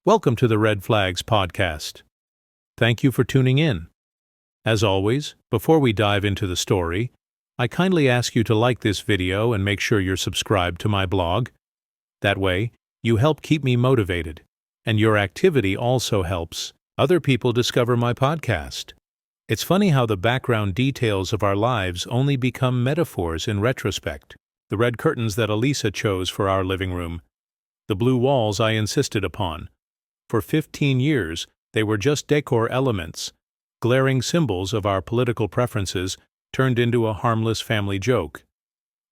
Welcome to the Red Flags podcast. Thank you for tuning in. As always, before we dive into the story, I kindly ask you to like this video and make sure you're subscribed to my blog. That way, you help keep me motivated, and your activity also helps other people discover my podcast. It's funny how the background details of our lives only become metaphors in retrospect. The red curtains that Elisa chose for our living room, the blue walls I insisted upon. For 15 years, they were just decor elements, glaring symbols of our political preferences turned into a harmless family joke.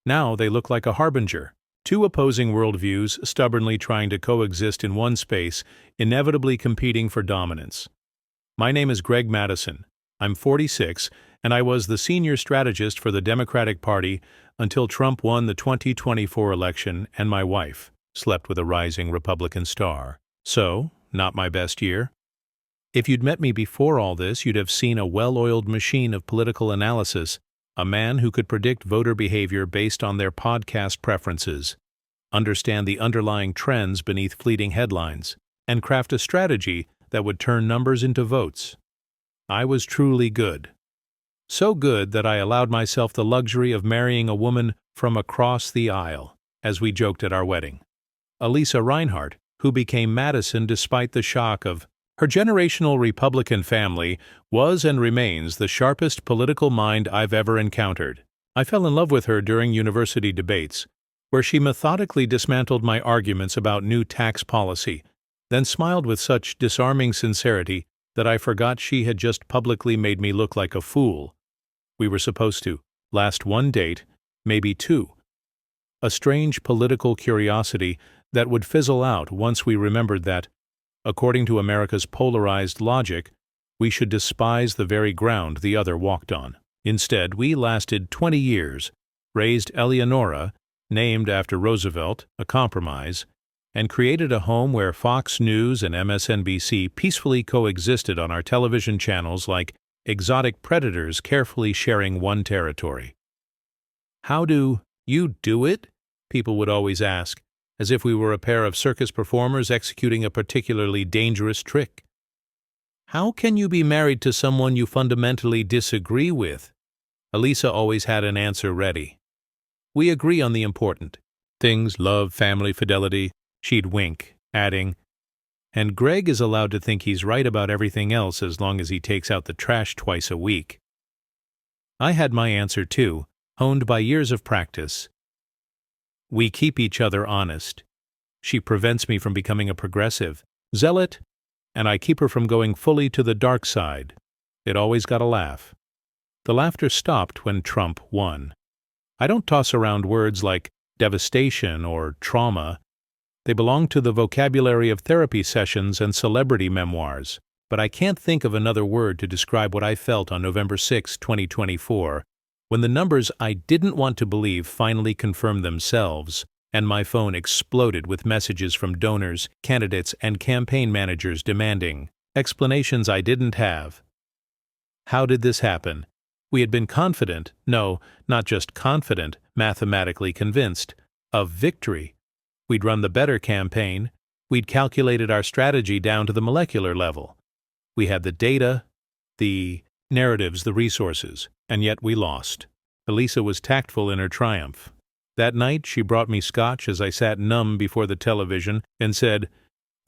Now they look like a harbinger, two opposing worldviews stubbornly trying to coexist in one space, inevitably competing for dominance. My name is Greg Madison. I'm 46, and I was the senior strategist for the Democratic Party until Trump won the 2024 election and my wife slept with a rising Republican star. So, not my best year. If you'd met me before all this, you'd have seen a well-oiled machine of political analysis, a man who could predict voter behavior based on their podcast preferences, understand the underlying trends beneath fleeting headlines, and craft a strategy that would turn numbers into votes. I was truly good. So good that I allowed myself the luxury of marrying a woman from across the aisle, as we joked at our wedding. Elisa Reinhardt, who became Madison despite the shock of her generational Republican family, was and remains the sharpest political mind I've ever encountered. I fell in love with her during university debates, where she methodically dismantled my arguments about new tax policy, then smiled with such disarming sincerity that I forgot she had just publicly made me look like a fool. We were supposed to last one date, maybe two. A strange political curiosity that would fizzle out once we remembered that, according to America's polarized logic, we should despise the very ground the other walked on. Instead, we lasted 20 years, raised Eleonora, named after Roosevelt, a compromise, and created a home where Fox News and MSNBC peacefully coexisted on our television channels like exotic predators carefully sharing one territory. How do you do it? People would always ask, as if we were a pair of circus performers executing a particularly dangerous trick. How can you be married to someone you fundamentally disagree with? Elisa always had an answer ready. We agree on the important things: love, family, fidelity. She'd wink, adding, and Greg is allowed to think he's right about everything else as long as he takes out the trash twice a week. I had my answer too, honed by years of practice. We keep each other honest. She prevents me from becoming a progressive zealot, and I keep her from going fully to the dark side. It always got a laugh. The laughter stopped when Trump won. I don't toss around words like devastation or trauma. They belong to the vocabulary of therapy sessions and celebrity memoirs, but I can't think of another word to describe what I felt on November 6, 2024, when the numbers I didn't want to believe finally confirmed themselves, and my phone exploded with messages from donors, candidates, and campaign managers demanding explanations I didn't have. How did this happen? We had been confident, no, not just confident, mathematically convinced, of victory. We'd run the better campaign. We'd calculated our strategy down to the molecular level. We had the data, the narratives, the resources, and yet we lost. Elisa was tactful in her triumph. That night, she brought me scotch as I sat numb before the television and said,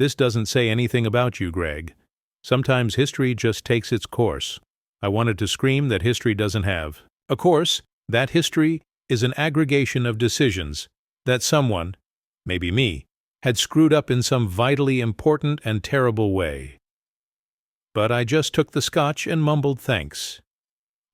"This doesn't say anything about you, Greg. Sometimes history just takes its course." I wanted to scream that history doesn't have a course, that history is an aggregation of decisions, that someone, maybe me, had screwed up in some vitally important and terrible way. But I just took the scotch and mumbled thanks.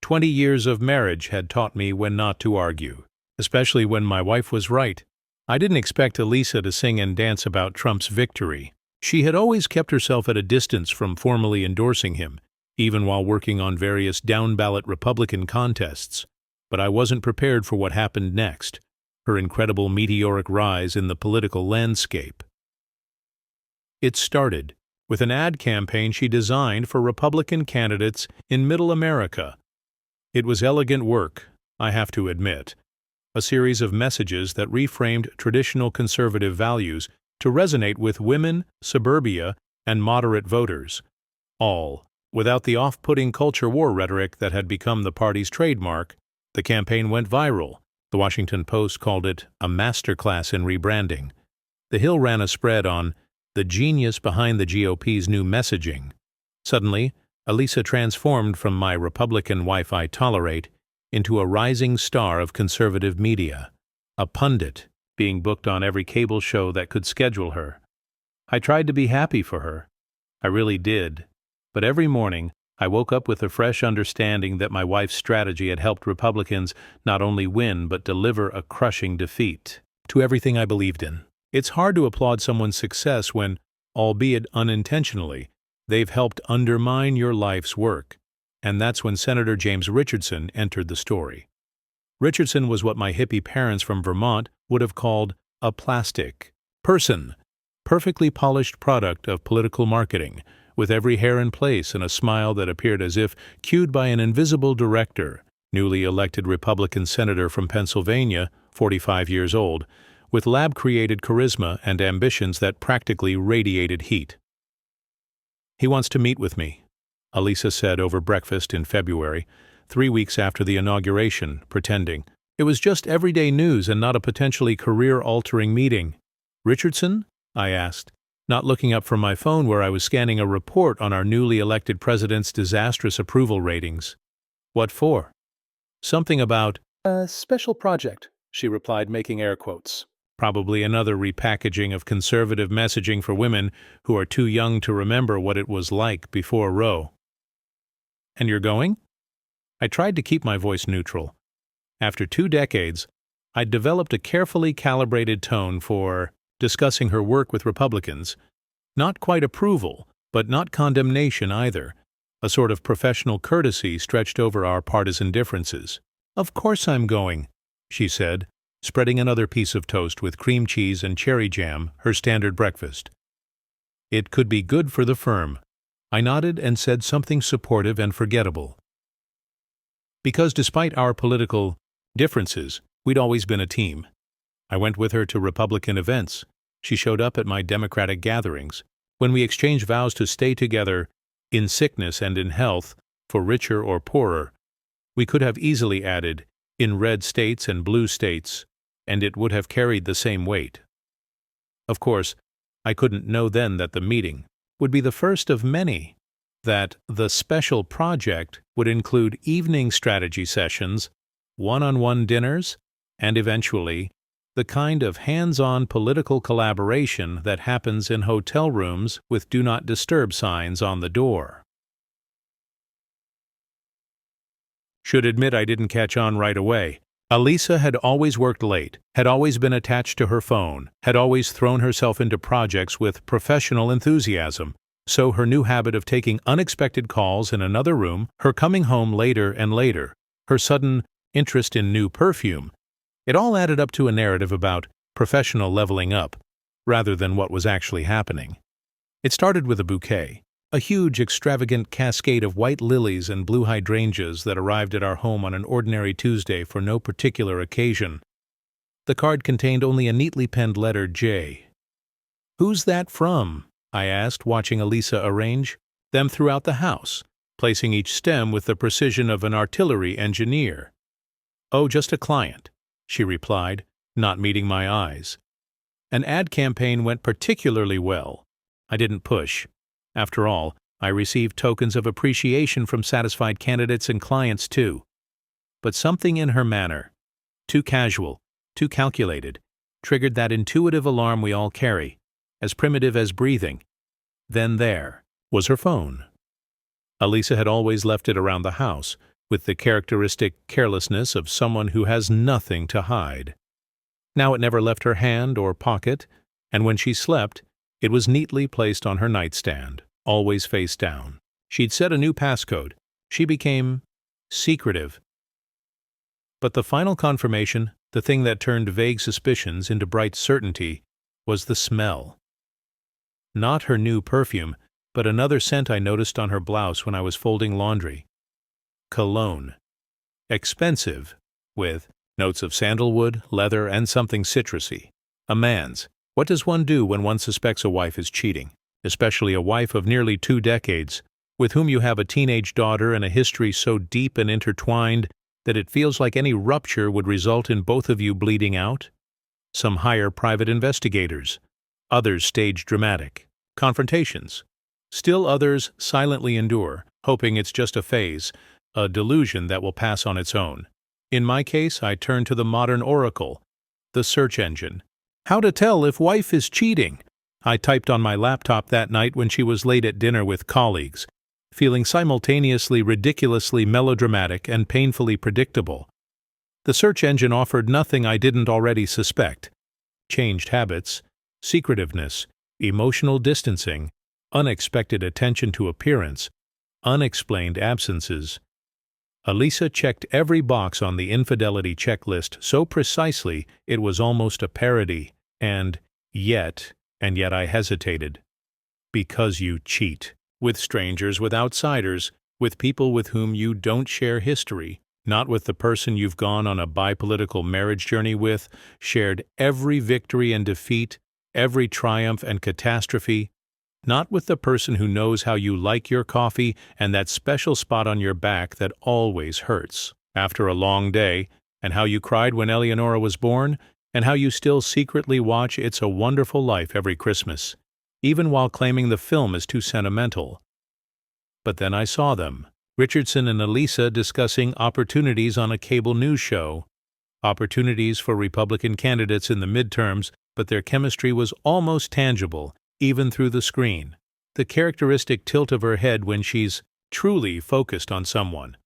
20 years of marriage had taught me when not to argue, especially when my wife was right. I didn't expect Elisa to sing and dance about Trump's victory. She had always kept herself at a distance from formally endorsing him, even while working on various down-ballot Republican contests. But I wasn't prepared for what happened next, her incredible meteoric rise in the political landscape. It started with an ad campaign she designed for Republican candidates in Middle America. It was elegant work, I have to admit, a series of messages that reframed traditional conservative values to resonate with women, suburbia, and moderate voters. All, without the off-putting culture war rhetoric that had become the party's trademark. The campaign went viral. The Washington Post called it a masterclass in rebranding. The Hill ran a spread on the genius behind the GOP's new messaging. Suddenly, Elisa transformed from my Republican wife I tolerate into a rising star of conservative media, a pundit being booked on every cable show that could schedule her. I tried to be happy for her. I really did. But every morning, I woke up with a fresh understanding that my wife's strategy had helped Republicans not only win but deliver a crushing defeat to everything I believed in. It's hard to applaud someone's success when, albeit unintentionally, they've helped undermine your life's work. And that's when Senator James Richardson entered the story. Richardson was what my hippie parents from Vermont would have called a plastic person, perfectly polished product of political marketing, with every hair in place and a smile that appeared as if cued by an invisible director, newly elected Republican senator from Pennsylvania, 45 years old, with lab-created charisma and ambitions that practically radiated heat. "He wants to meet with me," Elisa said over breakfast in February, 3 weeks after the inauguration, pretending it was just everyday news and not a potentially career-altering meeting. "Richardson?" I asked, not looking up from my phone where I was scanning a report on our newly elected president's disastrous approval ratings. "What for?" "Something about a special project," she replied, making air quotes. Probably another repackaging of conservative messaging for women who are too young to remember what it was like before Roe. "And you're going?" I tried to keep my voice neutral. After 2 decades, I'd developed a carefully calibrated tone for discussing her work with Republicans. Not quite approval, but not condemnation either. A sort of professional courtesy stretched over our partisan differences. "Of course I'm going," she said, spreading another piece of toast with cream cheese and cherry jam, her standard breakfast. "It could be good for the firm." I nodded and said something supportive and forgettable. Because despite our political differences, we'd always been a team. I went with her to Republican events. She showed up at my Democratic gatherings. When we exchanged vows to stay together, in sickness and in health, for richer or poorer, we could have easily added, in red states and blue states, and it would have carried the same weight. Of course, I couldn't know then that the meeting would be the first of many, that the special project would include evening strategy sessions, one-on-one dinners, and eventually, the kind of hands-on political collaboration that happens in hotel rooms with "Do Not Disturb" signs on the door. Should admit I didn't catch on right away. Elisa had always worked late, had always been attached to her phone, had always thrown herself into projects with professional enthusiasm. So her new habit of taking unexpected calls in another room, her coming home later and later, her sudden interest in new perfume, it all added up to a narrative about professional leveling up, rather than what was actually happening. It started with a bouquet, a huge, extravagant cascade of white lilies and blue hydrangeas that arrived at our home on an ordinary Tuesday for no particular occasion. The card contained only a neatly penned letter J. "Who's that from?" I asked, watching Elisa arrange them throughout the house, placing each stem with the precision of an artillery engineer. "Oh, just a client," she replied, not meeting my eyes. An ad campaign went particularly well. I didn't push. After all, I received tokens of appreciation from satisfied candidates and clients too. But something in her manner, too casual, too calculated, triggered that intuitive alarm we all carry, as primitive as breathing. Then there was her phone. Elisa had always left it around the house, with the characteristic carelessness of someone who has nothing to hide. Now it never left her hand or pocket, and when she slept, it was neatly placed on her nightstand, always face down. She'd set a new passcode. She became secretive. But the final confirmation, the thing that turned vague suspicions into bright certainty, was the smell. Not her new perfume, but another scent I noticed on her blouse when I was folding laundry. Cologne. Expensive, with notes of sandalwood, leather, and something citrusy. A man's, What does one do when one suspects a wife is cheating, especially a wife of nearly 2 decades, with whom you have a teenage daughter and a history so deep and intertwined that it feels like any rupture would result in both of you bleeding out? Some hire private investigators. Others stage dramatic confrontations. Still others silently endure, hoping it's just a phase, a delusion that will pass on its own. In my case, I turn to the modern oracle, the search engine. How to tell if wife is cheating? I typed on my laptop that night when she was late at dinner with colleagues, feeling simultaneously ridiculously melodramatic and painfully predictable. The search engine offered nothing I didn't already suspect: changed habits, secretiveness, emotional distancing, unexpected attention to appearance, unexplained absences. Elisa checked every box on the infidelity checklist so precisely it was almost a parody, and yet I hesitated. Because you cheat. With strangers, with outsiders, with people with whom you don't share history, not with the person you've gone on a bipolitical marriage journey with, shared every victory and defeat, every triumph and catastrophe, not with the person who knows how you like your coffee and that special spot on your back that always hurts after a long day, and how you cried when Eleonora was born, and how you still secretly watch It's a Wonderful Life every Christmas, even while claiming the film is too sentimental. But then I saw them, Richardson and Elisa, discussing opportunities on a cable news show, opportunities for Republican candidates in the midterms, but their chemistry was almost tangible, even through the screen. The characteristic tilt of her head when she's truly focused on someone.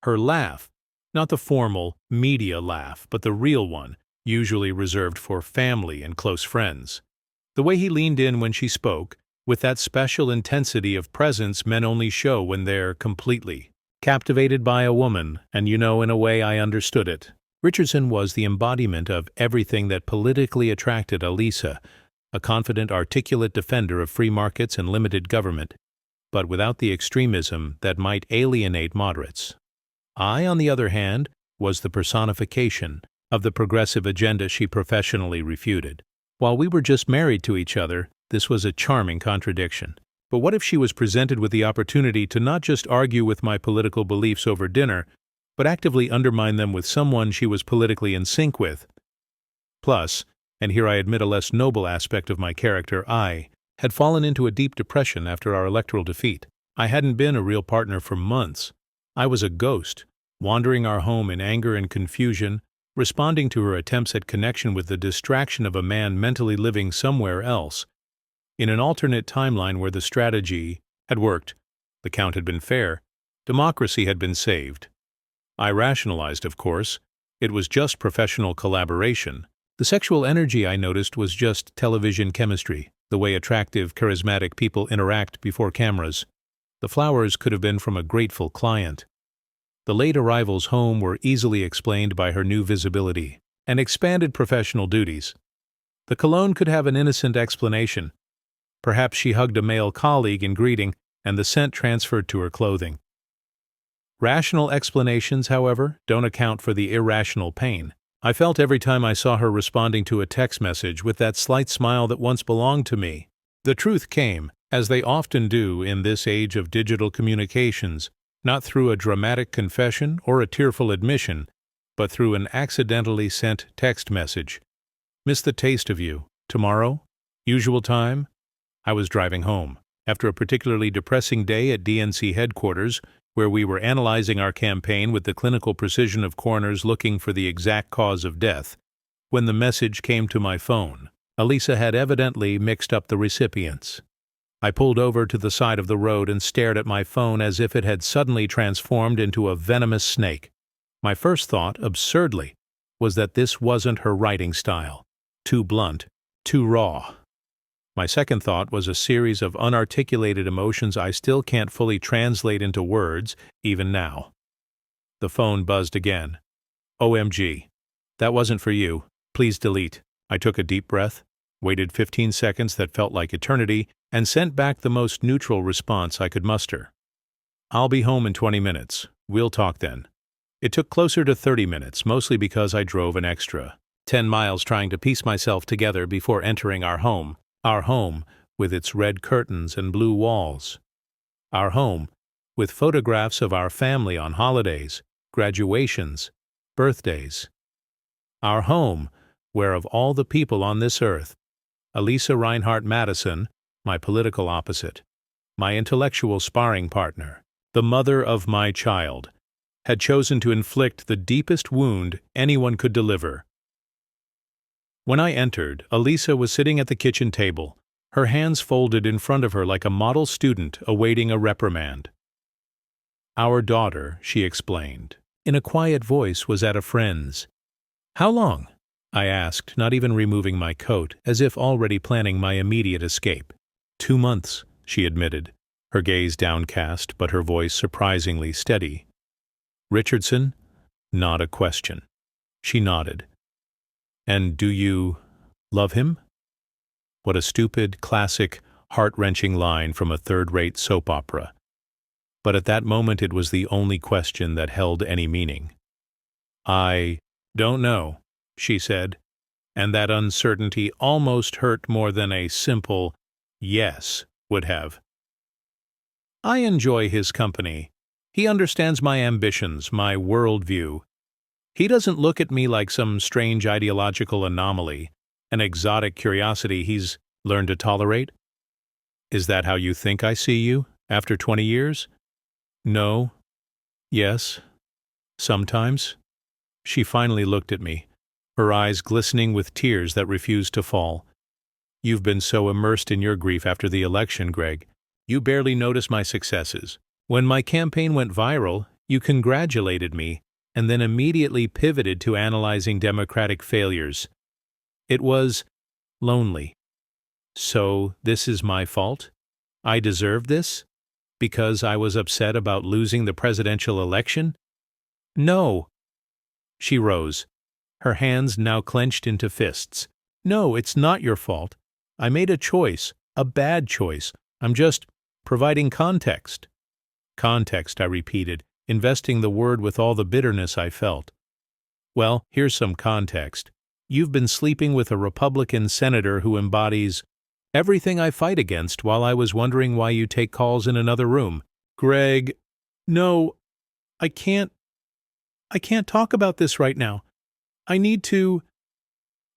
Her laugh, not the formal media laugh, but the real one, usually reserved for family and close friends. The way he leaned in when she spoke, with that special intensity of presence men only show when they're completely captivated by a woman, and in a way I understood it. Richardson was the embodiment of everything that politically attracted Elisa, a confident, articulate defender of free markets and limited government, but without the extremism that might alienate moderates. I, on the other hand, was the personification of the progressive agenda she professionally refuted. While we were just married to each other, this was a charming contradiction. But what if she was presented with the opportunity to not just argue with my political beliefs over dinner, but actively undermine them with someone she was politically in sync with? Plus, and here I admit a less noble aspect of my character, I had fallen into a deep depression after our electoral defeat. I hadn't been a real partner for months. I was a ghost, wandering our home in anger and confusion, responding to her attempts at connection with the distraction of a man mentally living somewhere else. In an alternate timeline where the strategy had worked, the count had been fair, democracy had been saved. I rationalized, of course. It was just professional collaboration. The sexual energy I noticed was just television chemistry, the way attractive, charismatic people interact before cameras. The flowers could have been from a grateful client. The late arrivals home were easily explained by her new visibility and expanded professional duties. The cologne could have an innocent explanation. Perhaps she hugged a male colleague in greeting, and the scent transferred to her clothing. Rational explanations, however, don't account for the irrational pain I felt every time I saw her responding to a text message with that slight smile that once belonged to me. The truth came, as they often do in this age of digital communications, not through a dramatic confession or a tearful admission, but through an accidentally sent text message. Miss the taste of you. Tomorrow? Usual time? I was driving home, after a particularly depressing day at DNC headquarters, where we were analyzing our campaign with the clinical precision of coroners looking for the exact cause of death, when the message came to my phone. Elisa had evidently mixed up the recipients. I pulled over to the side of the road and stared at my phone as if it had suddenly transformed into a venomous snake. My first thought, absurdly, was that this wasn't her writing style. Too blunt, too raw. My second thought was a series of unarticulated emotions I still can't fully translate into words, even now. The phone buzzed again. OMG. That wasn't for you. Please delete. I took a deep breath, waited 15 seconds that felt like eternity, and sent back the most neutral response I could muster. I'll be home in 20 minutes. We'll talk then. It took closer to 30 minutes, mostly because I drove an extra. 10 miles trying to piece myself together before entering our home with its red curtains and blue walls. Our home, with photographs of our family on holidays, graduations, birthdays. Our home, where of all the people on this earth, Elisa Reinhardt Madison, my political opposite, my intellectual sparring partner, the mother of my child, had chosen to inflict the deepest wound anyone could deliver. When I entered, Elisa was sitting at the kitchen table, her hands folded in front of her like a model student awaiting a reprimand. Our daughter, she explained, in a quiet voice, was at a friend's. How long? I asked, not even removing my coat, as if already planning my immediate escape. 2 months, she admitted, her gaze downcast but her voice surprisingly steady. Richardson? Not a question. She nodded. And do you love him? What a stupid, classic, heart-wrenching line from a third-rate soap opera. But at that moment it was the only question that held any meaning. I don't know, she said, and that uncertainty almost hurt more than a simple yes would have. I enjoy his company. He understands my ambitions, my worldview. He doesn't look at me like some strange ideological anomaly, an exotic curiosity he's learned to tolerate. Is that how you think I see you, after 20 years? No. Yes. Sometimes. She finally looked at me, her eyes glistening with tears that refused to fall. You've been so immersed in your grief after the election, Greg. You barely noticed my successes. When my campaign went viral, you congratulated me, and then immediately pivoted to analyzing Democratic failures. It was lonely. So this is my fault? I deserve this? Because I was upset about losing the presidential election? No. She rose, her hands now clenched into fists. No, it's not your fault. I made a choice, a bad choice. I'm just providing context. Context, I repeated, investing the word with all the bitterness I felt. Well, here's some context. You've been sleeping with a Republican senator who embodies everything I fight against while I was wondering why you take calls in another room. Greg, no, I can't talk about this right now. I need to.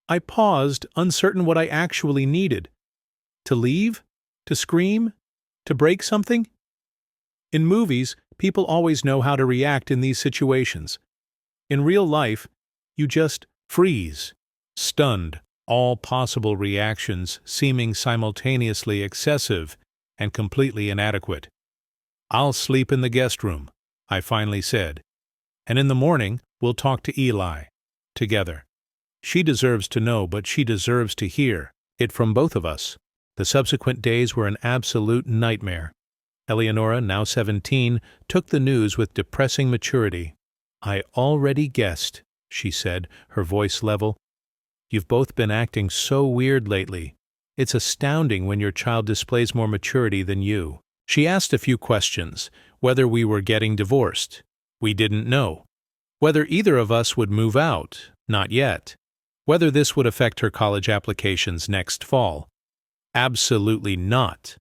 I paused, uncertain what I actually needed. To leave? To scream? To break something? In movies, people always know how to react in these situations. In real life, you just freeze, stunned, all possible reactions seeming simultaneously excessive and completely inadequate. I'll sleep in the guest room, I finally said, and in the morning we'll talk to Eli, together. She deserves to know, but she deserves to hear it from both of us. The subsequent days were an absolute nightmare. Eleonora, now 17, took the news with depressing maturity. I already guessed, she said, her voice level. You've both been acting so weird lately. It's astounding when your child displays more maturity than you. She asked a few questions, whether we were getting divorced. We didn't know. Whether either of us would move out, not yet. Whether this would affect her college applications next fall. Absolutely not.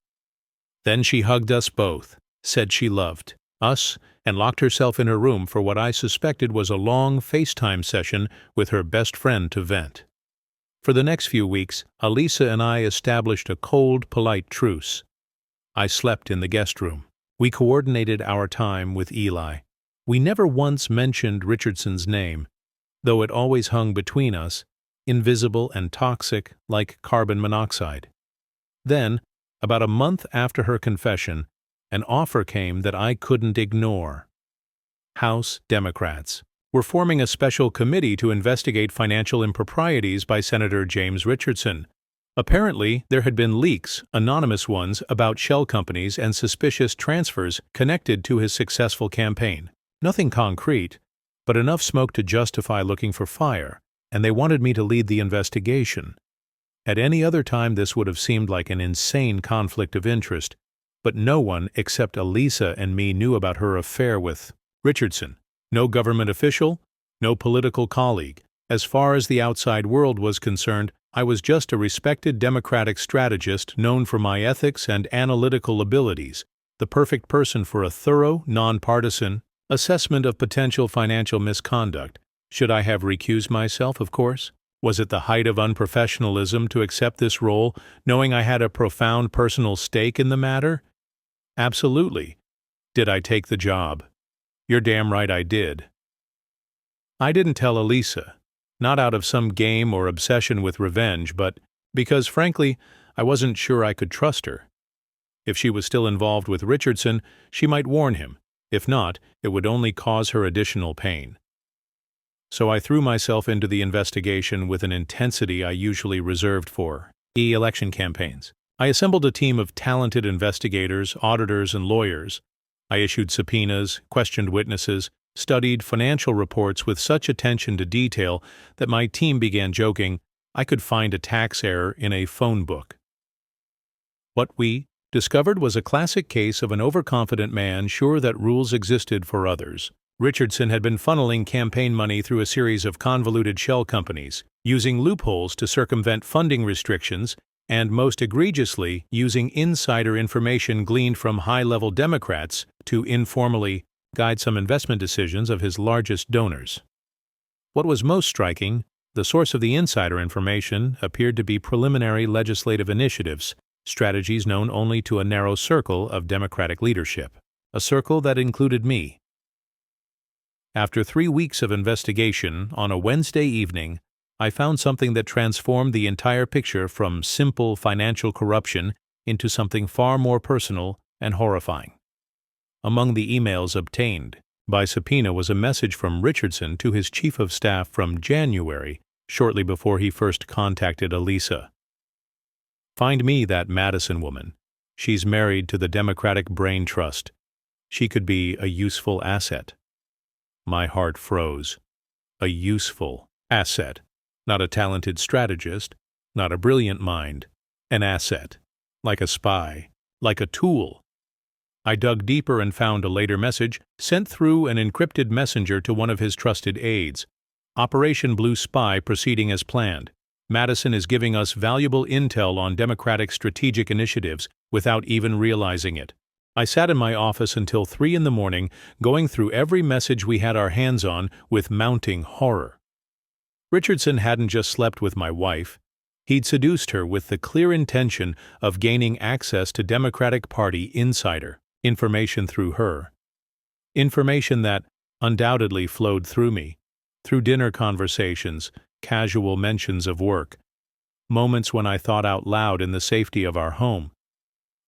Then she hugged us both, said she loved us, and locked herself in her room for what I suspected was a long FaceTime session with her best friend to vent. For the next few weeks, Elisa and I established a cold, polite truce. I slept in the guest room. We coordinated our time with Eli. We never once mentioned Richardson's name, though it always hung between us, invisible and toxic like carbon monoxide. Then, about a month after her confession, an offer came that I couldn't ignore. House Democrats were forming a special committee to investigate financial improprieties by Senator James Richardson. Apparently, there had been leaks, anonymous ones, about shell companies and suspicious transfers connected to his successful campaign. Nothing concrete, but enough smoke to justify looking for fire, and they wanted me to lead the investigation. At any other time this would have seemed like an insane conflict of interest, but no one except Elisa and me knew about her affair with Richardson. No government official, no political colleague, As far as the outside world was concerned, I was just a respected Democratic strategist known for my ethics and analytical abilities, the perfect person for a thorough, nonpartisan assessment of potential financial misconduct. Should I have recused myself, of course? Was it the height of unprofessionalism to accept this role, knowing I had a profound personal stake in the matter? Absolutely. Did I take the job? You're damn right I did. I didn't tell Elisa, not out of some game or obsession with revenge, but because, frankly, I wasn't sure I could trust her. If she was still involved with Richardson, she might warn him. If not, it would only cause her additional pain. So I threw myself into the investigation with an intensity I usually reserved for election campaigns. I assembled a team of talented investigators, auditors, and lawyers. I issued subpoenas, questioned witnesses, studied financial reports with such attention to detail that my team began joking I could find a tax error in a phone book. What we discovered was a classic case of an overconfident man sure that rules existed for others. Richardson had been funneling campaign money through a series of convoluted shell companies, using loopholes to circumvent funding restrictions, and most egregiously, using insider information gleaned from high-level Democrats to informally guide some investment decisions of his largest donors. What was most striking, the source of the insider information appeared to be preliminary legislative initiatives, strategies known only to a narrow circle of Democratic leadership, a circle that included me. After 3 weeks of investigation, on a Wednesday evening, I found something that transformed the entire picture from simple financial corruption into something far more personal and horrifying. Among the emails obtained by subpoena was a message from Richardson to his chief of staff from January, shortly before he first contacted Elisa. Find me that Madison woman. She's married to the Democratic Brain Trust. She could be a useful asset. My heart froze. A useful asset. Not a talented strategist, not a brilliant mind. An asset. Like a spy. Like a tool. I dug deeper and found a later message sent through an encrypted messenger to one of his trusted aides. Operation Blue Spy proceeding as planned. Madison is giving us valuable intel on Democratic strategic initiatives without even realizing it. I sat in my office until 3 in the morning, going through every message we had our hands on with mounting horror. Richardson hadn't just slept with my wife. He'd seduced her with the clear intention of gaining access to Democratic Party insider information through her. Information that undoubtedly flowed through me, through dinner conversations, casual mentions of work, moments when I thought out loud in the safety of our home.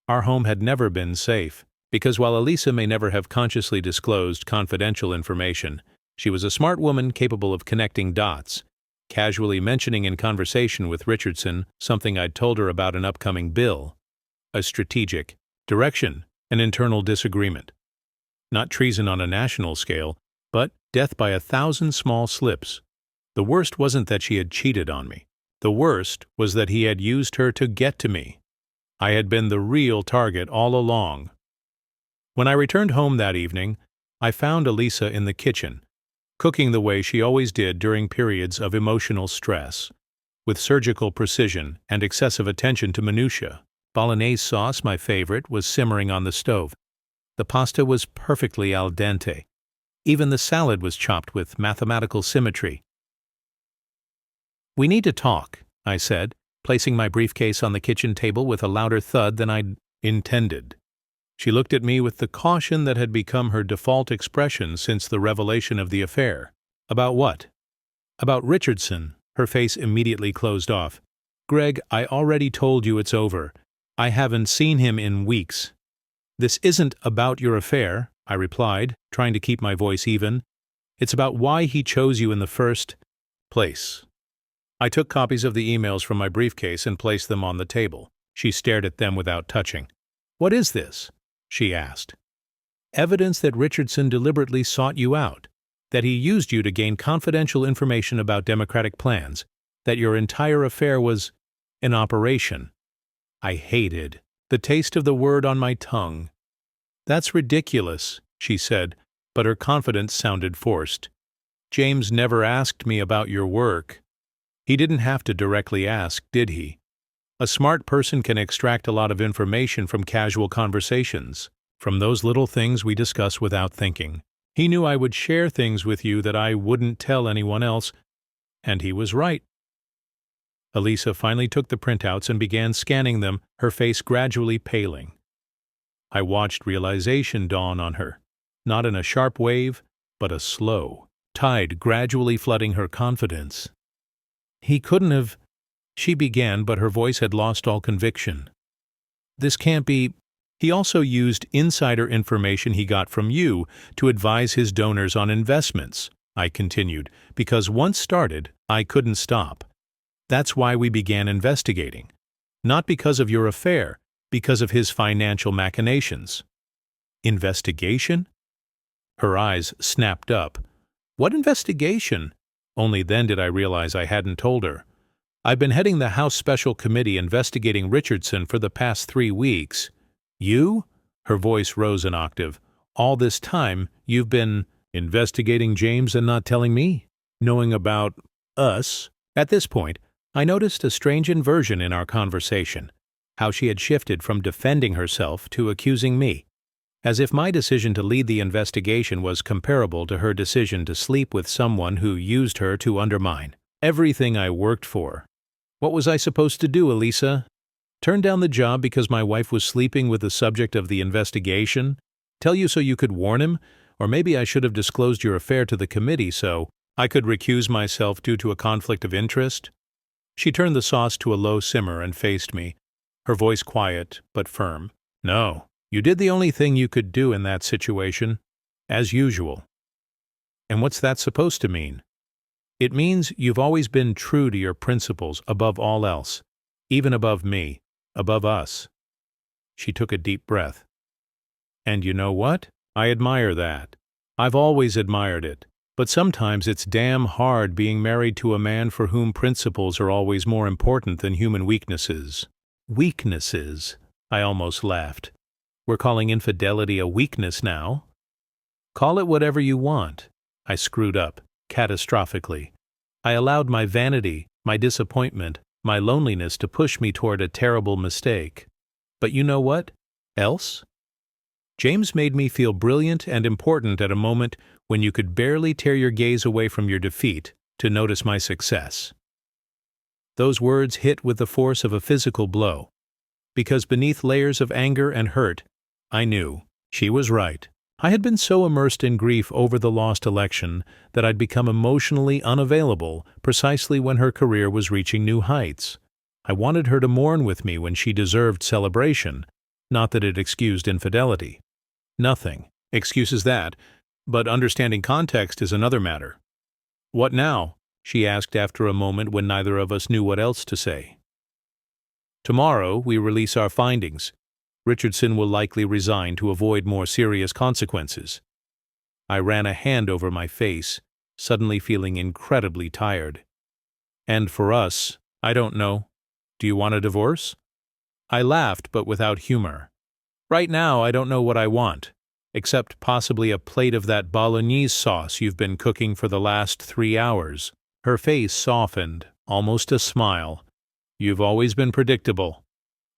Our home had never been safe, because while Elisa may never have consciously disclosed confidential information, she was a smart woman capable of connecting dots, casually mentioning in conversation with Richardson something I'd told her about an upcoming bill, a strategic direction, an internal disagreement. Not treason on a national scale, but death by 1,000 small slips. The worst wasn't that she had cheated on me. The worst was that he had used her to get to me. I had been the real target all along. When I returned home that evening, I found Elisa in the kitchen, cooking the way she always did during periods of emotional stress, with surgical precision and excessive attention to minutiae. Bolognese sauce, my favorite, was simmering on the stove. The pasta was perfectly al dente. Even the salad was chopped with mathematical symmetry. "We need to talk," I said, placing my briefcase on the kitchen table with a louder thud than I'd intended. She looked at me with the caution that had become her default expression since the revelation of the affair. "About what?" "About Richardson." Her face immediately closed off. "Greg, I already told you it's over. I haven't seen him in weeks." "This isn't about your affair," I replied, trying to keep my voice even. "It's about why he chose you in the first place." I took copies of the emails from my briefcase and placed them on the table. She stared at them without touching. "What is this?" she asked. "Evidence that Richardson deliberately sought you out, that he used you to gain confidential information about Democratic plans, that your entire affair was an operation." I hated the taste of the word on my tongue. "That's ridiculous," she said, but her confidence sounded forced. James never asked me about your work. He didn't have to directly ask, did he? A smart person can extract a lot of information from casual conversations, from those little things we discuss without thinking. He knew I would share things with you that I wouldn't tell anyone else, and he was right. Elisa finally took the printouts and began scanning them, her face gradually paling. I watched realization dawn on her, not in a sharp wave, but a slow tide gradually flooding her confidence. He couldn't have, she began, but her voice had lost all conviction. This can't be. He also used insider information he got from you to advise his donors on investments, I continued, because once started, I couldn't stop. That's why we began investigating. Not because of your affair, because of his financial machinations. Investigation? Her eyes snapped up. What investigation? Only then did I realize I hadn't told her. I've been heading the House Special Committee investigating Richardson for the past 3 weeks. You? Her voice rose an octave. All this time, you've been investigating James and not telling me? Knowing about us? At this point, I noticed a strange inversion in our conversation, how she had shifted from defending herself to accusing me, as if my decision to lead the investigation was comparable to her decision to sleep with someone who used her to undermine everything I worked for. What was I supposed to do, Elisa? Turn down the job because my wife was sleeping with the subject of the investigation? Tell you so you could warn him? Or maybe I should have disclosed your affair to the committee so I could recuse myself due to a conflict of interest? She turned the sauce to a low simmer and faced me, her voice quiet but firm. No, you did the only thing you could do in that situation, as usual. And what's that supposed to mean? It means you've always been true to your principles above all else, even above me, above us. She took a deep breath. And you know what? I admire that. I've always admired it. But sometimes it's damn hard being married to a man for whom principles are always more important than human weaknesses. Weaknesses? I almost laughed. We're calling infidelity a weakness now? Call it whatever you want. I screwed up, catastrophically. I allowed my vanity, my disappointment, my loneliness to push me toward a terrible mistake. But you know what else? James made me feel brilliant and important at a moment when you could barely tear your gaze away from your defeat to notice my success. Those words hit with the force of a physical blow, because beneath layers of anger and hurt, I knew she was right. I had been so immersed in grief over the lost election that I'd become emotionally unavailable precisely when her career was reaching new heights. I wanted her to mourn with me when she deserved celebration, not that it excused infidelity. Nothing excuses that, but understanding context is another matter. What now? She asked after a moment when neither of us knew what else to say. Tomorrow we release our findings. Richardson will likely resign to avoid more serious consequences. I ran a hand over my face, suddenly feeling incredibly tired. And for us, I don't know. Do you want a divorce? I laughed, but without humor. Right now, I don't know what I want, except possibly a plate of that bolognese sauce you've been cooking for the last 3 hours. Her face softened, almost a smile. You've always been predictable.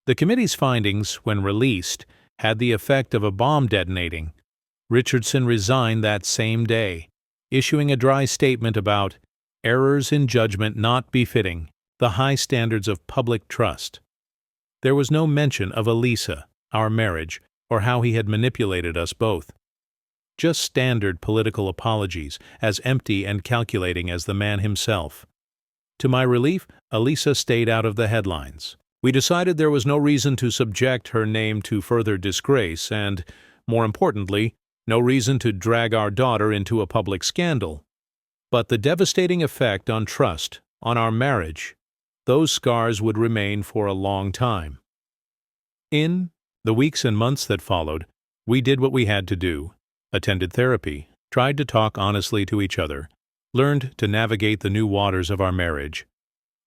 The committee's findings, when released, had the effect of a bomb detonating. Richardson resigned that same day, issuing a dry statement about errors in judgment not befitting the high standards of public trust. There was no mention of Elisa, our marriage, or how he had manipulated us both. Just standard political apologies, as empty and calculating as the man himself. To my relief, Elisa stayed out of the headlines. We decided there was no reason to subject her name to further disgrace and, more importantly, no reason to drag our daughter into a public scandal. But the devastating effect on trust, on our marriage, those scars would remain for a long time. In the weeks and months that followed, we did what we had to do, attended therapy, tried to talk honestly to each other, learned to navigate the new waters of our marriage.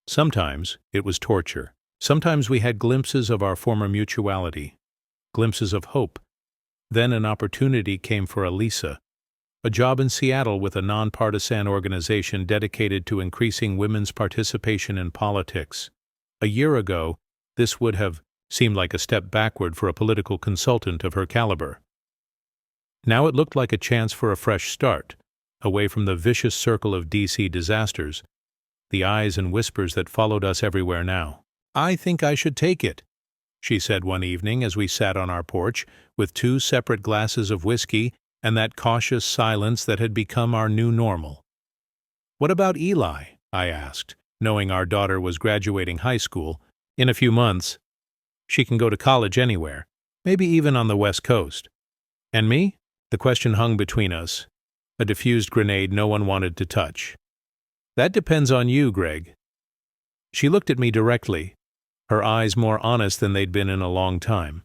Sometimes it was torture. Sometimes we had glimpses of our former mutuality, glimpses of hope. Then an opportunity came for Elisa. a job in Seattle with a nonpartisan organization dedicated to increasing women's participation in politics. A year ago, this would have seemed like a step backward for a political consultant of her caliber. Now it looked like a chance for a fresh start, away from the vicious circle of DC disasters, the eyes and whispers that followed us everywhere now. "I think I should take it," she said one evening as we sat on our porch with 2 separate glasses of whiskey and that cautious silence that had become our new normal. "What about Eli?" I asked, knowing our daughter was graduating high school. In a few months, she can go to college anywhere, maybe even on the West Coast. And me? The question hung between us, a diffused grenade no one wanted to touch. "That depends on you, Greg." She looked at me directly, her eyes more honest than they'd been in a long time.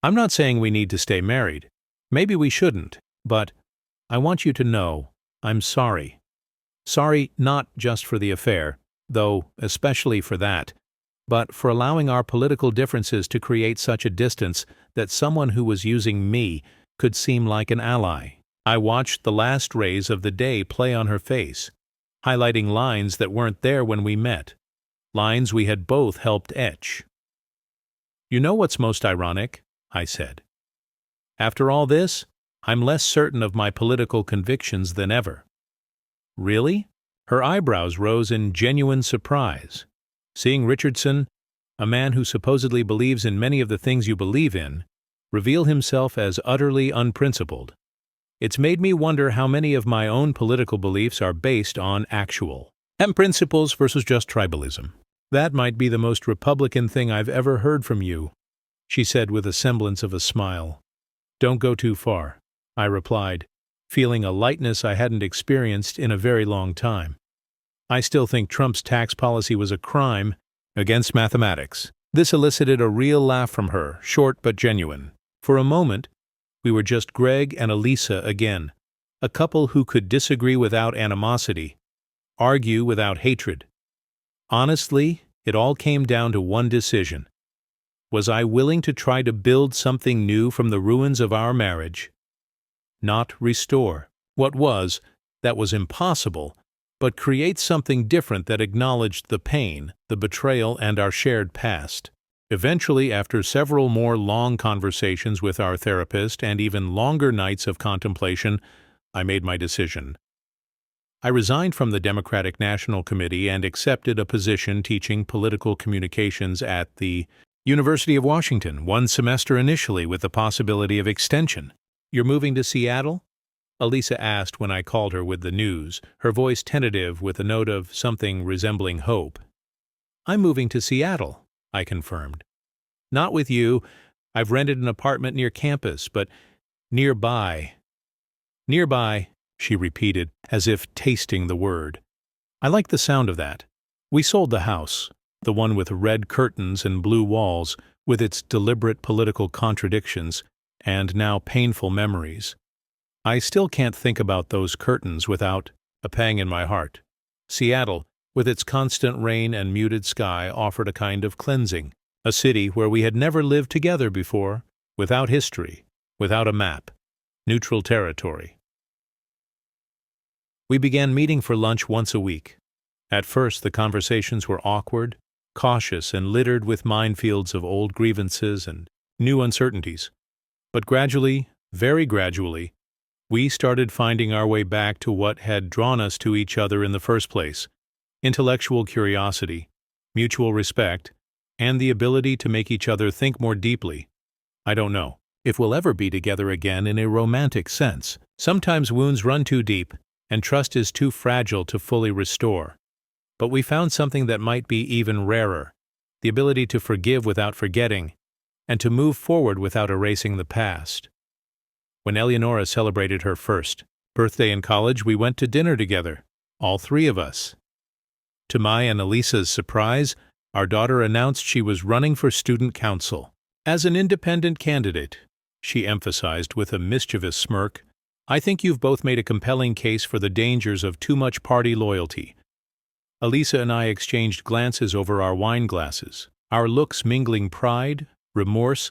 "I'm not saying we need to stay married. Maybe we shouldn't, but I want you to know I'm sorry. Sorry not just for the affair, though especially for that, but for allowing our political differences to create such a distance that someone who was using me could seem like an ally." I watched the last rays of the day play on her face, highlighting lines that weren't there when we met, lines we had both helped etch. "You know what's most ironic?" I said. "After all this, I'm less certain of my political convictions than ever." "Really?" Her eyebrows rose in genuine surprise. Seeing Richardson, a man who supposedly believes in many of the things you believe in, reveal himself as utterly unprincipled. It's made me wonder how many of my own political beliefs are based on actual principles versus just tribalism. "That might be the most Republican thing I've ever heard from you," she said with a semblance of a smile. "Don't go too far," I replied, feeling a lightness I hadn't experienced in a very long time. "I still think Trump's tax policy was a crime against mathematics." This elicited a real laugh from her, short but genuine. For a moment, we were just Greg and Elisa again, a couple who could disagree without animosity, argue without hatred. Honestly, it all came down to one decision. Was I willing to try to build something new from the ruins of our marriage? Not restore what was, that was impossible, but create something different that acknowledged the pain, the betrayal, and our shared past. Eventually, after several more long conversations with our therapist and even longer nights of contemplation, I made my decision. I resigned from the Democratic National Committee and accepted a position teaching political communications at the University of Washington, 1 semester initially with the possibility of extension. "You're moving to Seattle?" Elisa asked when I called her with the news, her voice tentative with a note of something resembling hope. "I'm moving to Seattle," I confirmed. "Not with you. I've rented an apartment near campus, but nearby." "Nearby," she repeated, as if tasting the word. I liked the sound of that. We sold the house, the one with red curtains and blue walls, with its deliberate political contradictions and now painful memories. I still can't think about those curtains without a pang in my heart. Seattle, with its constant rain and muted sky, offered a kind of cleansing. A city where we had never lived together before, without history, without a map, neutral territory. We began meeting for lunch once a week. At first, the conversations were awkward, cautious, and littered with minefields of old grievances and new uncertainties. But gradually, very gradually, we started finding our way back to what had drawn us to each other in the first place: intellectual curiosity, mutual respect, and the ability to make each other think more deeply. I don't know if we'll ever be together again in a romantic sense. Sometimes wounds run too deep, and trust is too fragile to fully restore. But we found something that might be even rarer: the ability to forgive without forgetting, and to move forward without erasing the past. When Eleonora celebrated her first birthday in college, we went to dinner together, all 3 of us. To my and Elisa's surprise, our daughter announced she was running for student council. "As an independent candidate," she emphasized with a mischievous smirk, "I think you've both made a compelling case for the dangers of too much party loyalty." Elisa and I exchanged glances over our wine glasses, our looks mingling pride, remorse,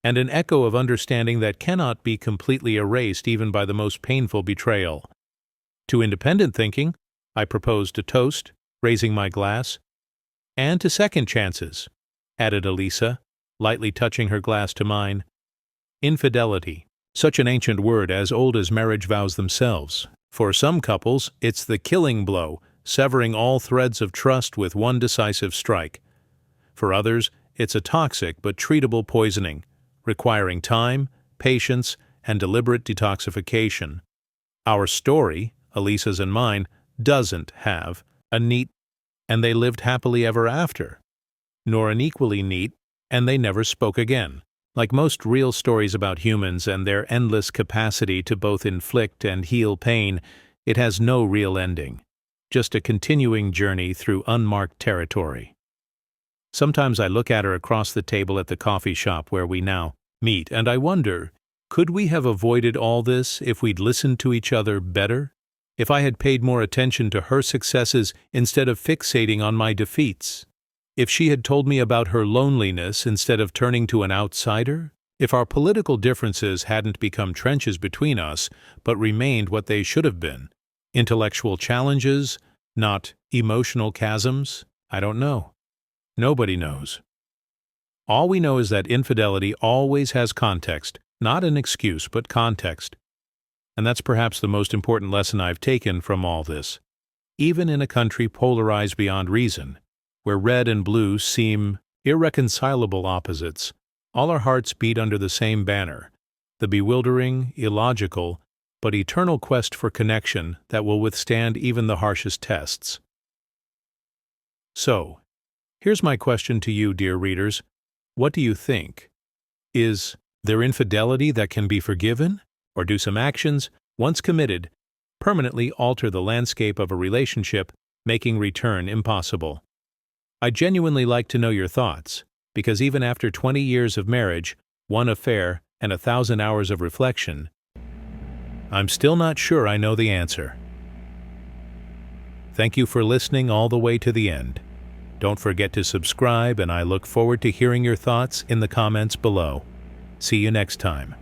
and an echo of understanding that cannot be completely erased even by the most painful betrayal. To independent thinking, I proposed a toast, raising my glass, and to second chances, added Elisa, lightly touching her glass to mine. Infidelity, such an ancient word as old as marriage vows themselves. For some couples, it's the killing blow, severing all threads of trust with one decisive strike. For others, it's a toxic but treatable poisoning, requiring time, patience, and deliberate detoxification. Our story, Elisa's and mine, doesn't have a neat "and they lived happily ever after," nor an equally neat "and they never spoke again." Like most real stories about humans and their endless capacity to both inflict and heal pain, it has no real ending, just a continuing journey through unmarked territory. Sometimes I look at her across the table at the coffee shop where we now meet, and I wonder, could we have avoided all this if we'd listened to each other better? If I had paid more attention to her successes instead of fixating on my defeats? If she had told me about her loneliness instead of turning to an outsider? If our political differences hadn't become trenches between us, but remained what they should have been, intellectual challenges, not emotional chasms? I don't know. Nobody knows. All we know is that infidelity always has context, not an excuse, but context. And that's perhaps the most important lesson I've taken from all this. Even in a country polarized beyond reason, where red and blue seem irreconcilable opposites, all our hearts beat under the same banner, the bewildering, illogical, but eternal quest for connection that will withstand even the harshest tests. So, here's my question to you, dear readers. What do you think? Is there infidelity that can be forgiven? Or do some actions, once committed, permanently alter the landscape of a relationship, making return impossible? I'd genuinely like to know your thoughts, because even after 20 years of marriage, one affair, and 1,000 hours of reflection, I'm still not sure I know the answer. Thank you for listening all the way to the end. Don't forget to subscribe, and I look forward to hearing your thoughts in the comments below. See you next time.